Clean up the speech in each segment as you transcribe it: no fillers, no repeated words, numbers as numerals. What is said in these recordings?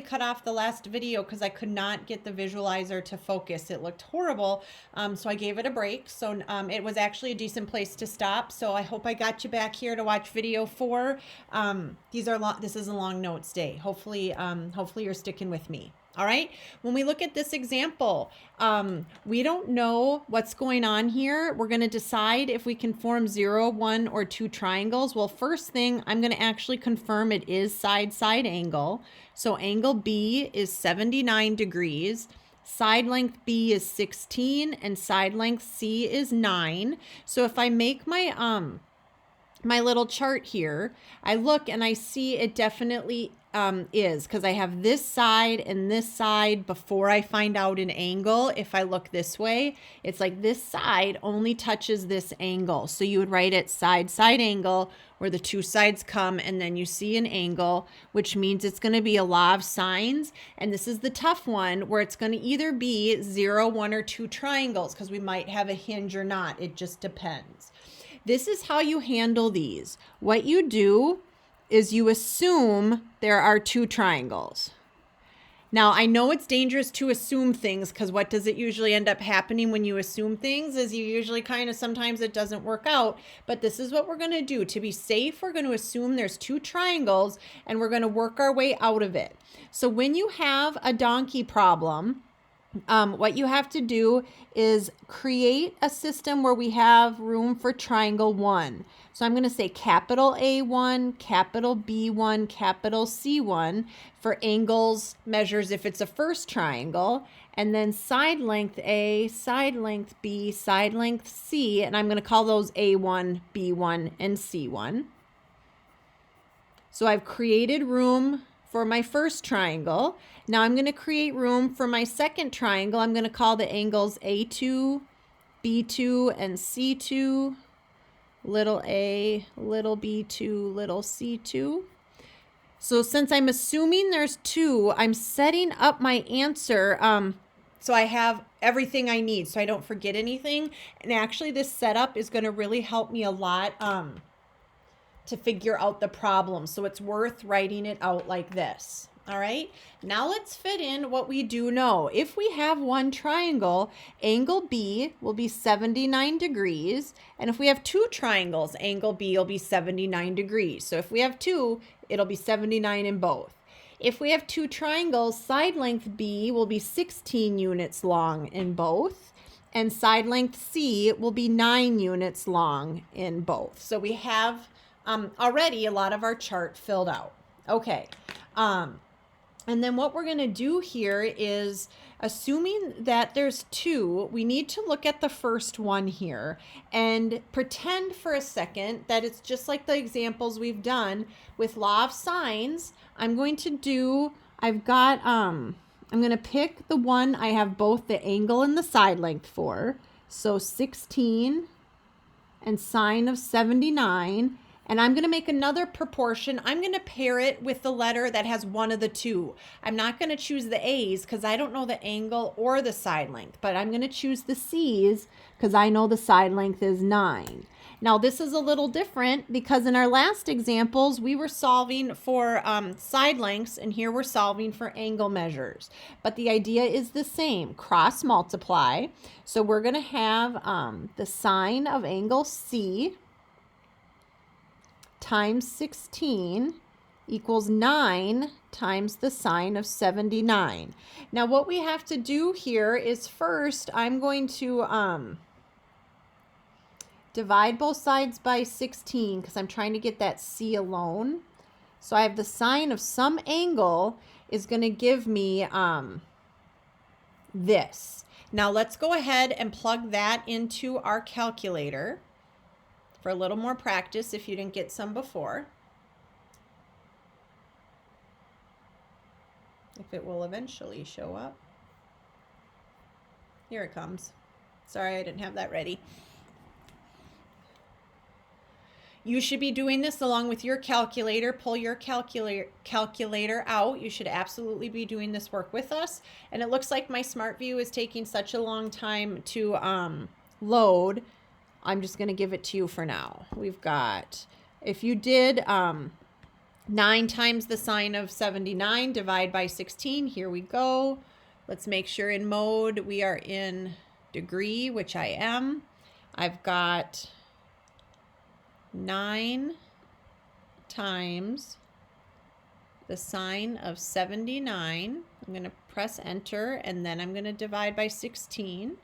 cut off the last video because I could not get the visualizer to focus. It looked horrible, so I gave it a break. So it was actually a decent place to stop. So I hope I got you back here to watch video 4. This is a long notes day. Hopefully you're sticking with me. All right. When we look at this example, we don't know what's going on here. We're going to decide if we can form 0, 1, or 2 triangles. Well, first thing, I'm going to actually confirm it is side-side angle. So angle B is 79 degrees. Side length B is 16 and side length C is 9. So if I make my my little chart here, I look and I see it definitely is, because I have this side and this side before I find out an angle. If I look this way, it's like this side only touches this angle. So you would write it side angle where the two sides come, and then you see an angle, which means it's going to be a law of sines. And this is the tough one where it's going to either be 0, 1, or 2 triangles, because we might have a hinge or not. It just depends. This is how you handle these. What you do is you assume there are 2 triangles. Now, I know it's dangerous to assume things, because what does it usually end up happening when you assume things is you usually sometimes it doesn't work out. But this is what we're going to do. To be safe, we're going to assume there's 2 triangles and we're going to work our way out of it. So when you have a donkey problem, what you have to do is create a system where we have room for triangle 1. So I'm going to say capital A1, capital B1, capital C1 for angles measures if it's a first triangle, and then side length A, side length B, side length C, and I'm going to call those A1, B1, and C1. So I've created room for my first triangle. Now I'm going to create room for my second triangle. I'm going to call the angles A2, B2, and C2, little a, little b2, little c2. So since I'm assuming there's 2, I'm setting up my answer so I have everything I need so I don't forget anything. And actually this setup is going to really help me a lot to figure out the problem. So it's worth writing it out like this. All right, now let's fit in what we do know. If we have one triangle, angle B will be 79 degrees. And if we have 2 triangles, angle B will be 79 degrees. So if we have 2, it'll be 79 in both. If we have 2 triangles, side length B will be 16 units long in both. And side length C will be 9 units long in both. So we have already a lot of our chart filled out. Okay. And then what we're going to do here is, assuming that there's 2, we need to look at the first one here and pretend for a second that it's just like the examples we've done with law of sines. I'm going to pick the one I have both the angle and the side length for. So 16 and sine of 79. And I'm going to make another proportion. I'm going to pair it with the letter that has one of the 2. I'm not going to choose the A's because I don't know the angle or the side length, but I'm going to choose the C's because I know the side length is 9. Now this is a little different because in our last examples, we were solving for side lengths, and here we're solving for angle measures. But the idea is the same, cross multiply. So we're going to have the sine of angle C times 16 equals 9 times the sine of 79. Now what we have to do here is first I'm going to divide both sides by 16 because I'm trying to get that C alone. So I have the sine of some angle is going to give me this. Now let's go ahead and plug that into our calculator for a little more practice if you didn't get some before. If it will eventually show up. Here it comes. Sorry, I didn't have that ready. You should be doing this along with your calculator. Pull your calculator out. You should absolutely be doing this work with us. And it looks like my SmartView is taking such a long time to load. I'm just going to give it to you for now. We've got, if you did 9 times the sine of 79, divide by 16. Here we go. Let's make sure in mode we are in degree, which I am. I've got 9 times the sine of 79. I'm going to press enter, and then I'm going to divide by 16.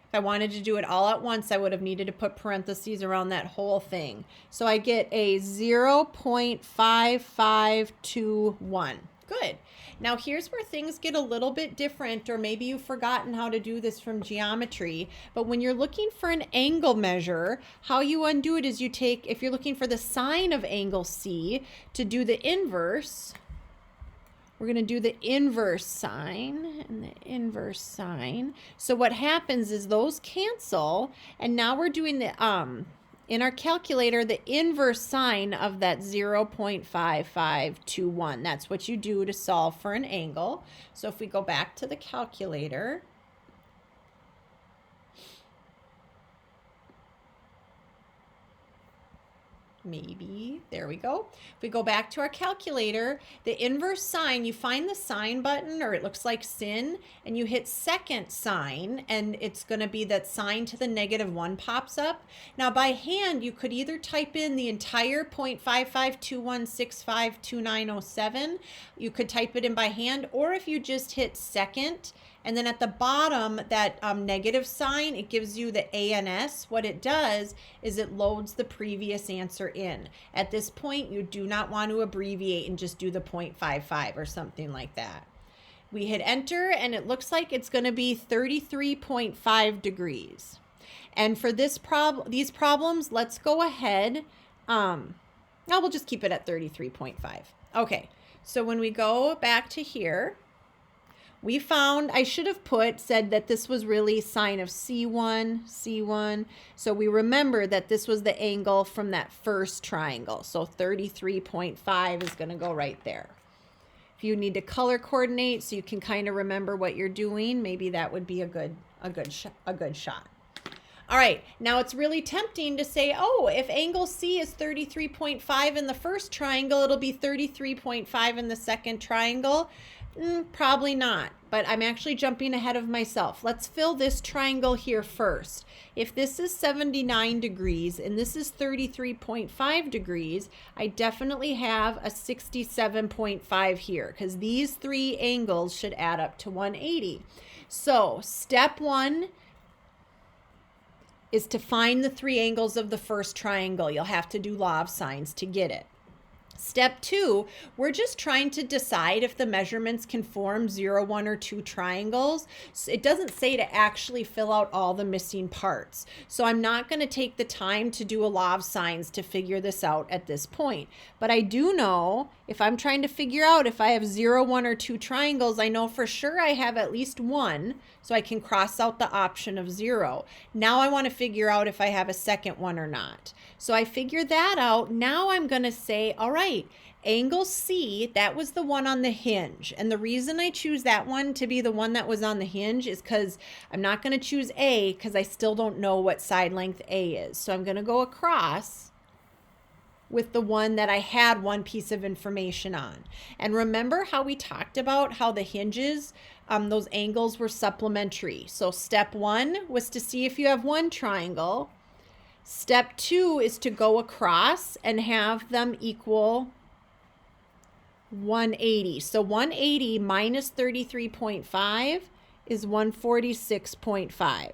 If I wanted to do it all at once, I would have needed to put parentheses around that whole thing. So I get a 0.5521. Good. Now here's where things get a little bit different, or maybe you've forgotten how to do this from geometry. But when you're looking for an angle measure, how you undo it is you take, if you're looking for the sine of angle C, to do the inverse, we're going to do the inverse sine and the inverse sine. So what happens is those cancel, and now we're doing the in our calculator the inverse sine of that 0.5521. That's what you do to solve for an angle. So if we go back to the calculator, maybe, there we go. If we go back to our calculator, the inverse sine, you find the sine button, or it looks like sin, and you hit second sine, and it's going to be that sine to the -1 pops up. Now by hand, you could either type in the entire 0.5521652907, you could type it in by hand, or if you just hit second, and then at the bottom, that negative sign, it gives you the ANS. What it does is it loads the previous answer in. At this point, you do not want to abbreviate and just do the 0.55 or something like that. We hit enter, and it looks like it's going to be 33.5 degrees. And for these problems, let's go ahead. We'll just keep it at 33.5. Okay, so when we go back to here, we found, I should have said that this was really sine of C1. So we remember that this was the angle from that first triangle. So 33.5 is going to go right there. If you need to color coordinate so you can kind of remember what you're doing, maybe that would be a good shot. All right, now it's really tempting to say, oh, if angle C is 33.5 in the first triangle, it'll be 33.5 in the second triangle. Probably not, but I'm actually jumping ahead of myself. Let's fill this triangle here first. If this is 79 degrees and this is 33.5 degrees, I definitely have a 67.5 here because these three angles should add up to 180. So step one is to find the three angles of the first triangle. You'll have to do law of sines to get it. Step two, we're just trying to decide if the measurements can form 0, 1, or 2 triangles. So it doesn't say to actually fill out all the missing parts. So I'm not going to take the time to do a law of sines to figure this out at this point. But I do know if I'm trying to figure out if I have 0, 1, or 2 triangles, I know for sure I have at least one, so I can cross out the option of 0. Now I want to figure out if I have a second one or not. So I figured that out. Now I'm going to say, all right, angle C, that was the one on the hinge. And the reason I choose that one to be the one that was on the hinge is because I'm not going to choose A because I still don't know what side length A is. So I'm going to go across with the one that I had one piece of information on. And remember how we talked about how the hinges, those angles were supplementary. So step one was to see if you have one triangle. Step two is to go across and have them equal 180. So 180 minus 33.5 is 146.5.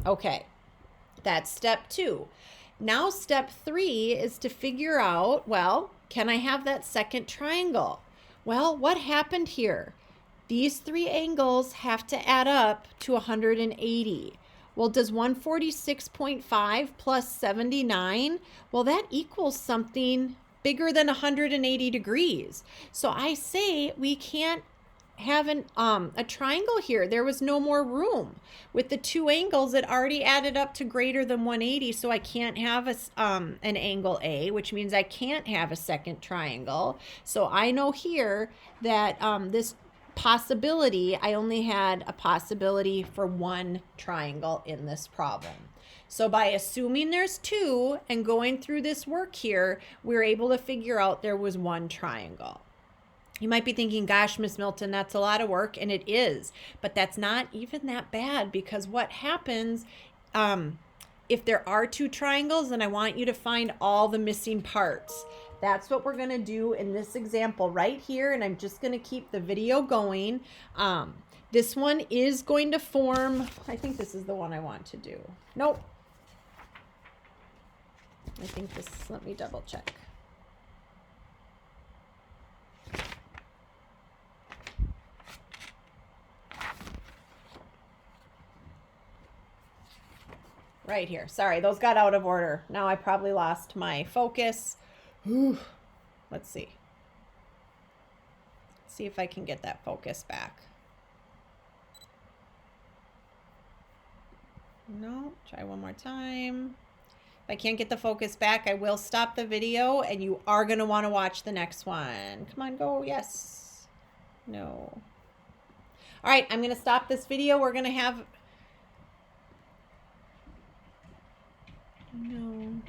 Okay, that's step two. Now step three is to figure out, well, can I have that second triangle? Well, what happened here? These three angles have to add up to 180. Well, does 146.5 plus 79, well, that equals something bigger than 180 degrees. So I say we can't have a triangle here. There was no more room. With the two angles, it already added up to greater than 180, so I can't have an angle A, which means I can't have a second triangle. So I know here that this possibility, I only had a possibility for one triangle in this problem. So by assuming there's 2 and going through this work here, we're able to figure out there was 1 triangle. You might be thinking, gosh, Miss Milton, that's a lot of work, and it is, but that's not even that bad, because what happens if there are 2 triangles, and I want you to find all the missing parts. That's what we're gonna do in this example right here, and I'm just gonna keep the video going. This one is going to form, I think this is the one I want to do. Nope. I think this, let me double check. Right here. Sorry, those got out of order. Now I probably lost my focus. Whew. Let's see. See if I can get that focus back. No, try one more time. If I can't get the focus back, I will stop the video, and you are going to want to watch the next one. Come on, go. Yes. No. All right, I'm going to stop this video. We're going to have... No.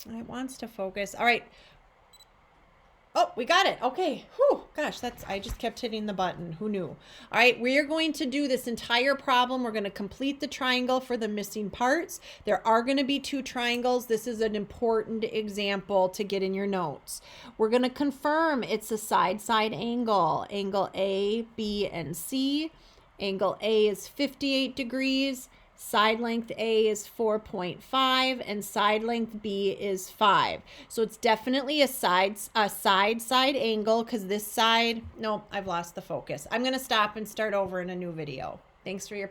It wants to focus. All right. Oh, we got it. Okay. Whew. Gosh, I just kept hitting the button. Who knew? All right, we are going to do this entire problem. We're going to complete the triangle for the missing parts. There are going to be 2 triangles. This is an important example to get in your notes. We're going to confirm it's a side-side angle. Angle A, B, and C. Angle A is 58 degrees. Side length A is 4.5 and side length B is 5. So it's definitely a side angle, because this side, no, I've lost the focus. I'm going to stop and start over in a new video. Thanks for your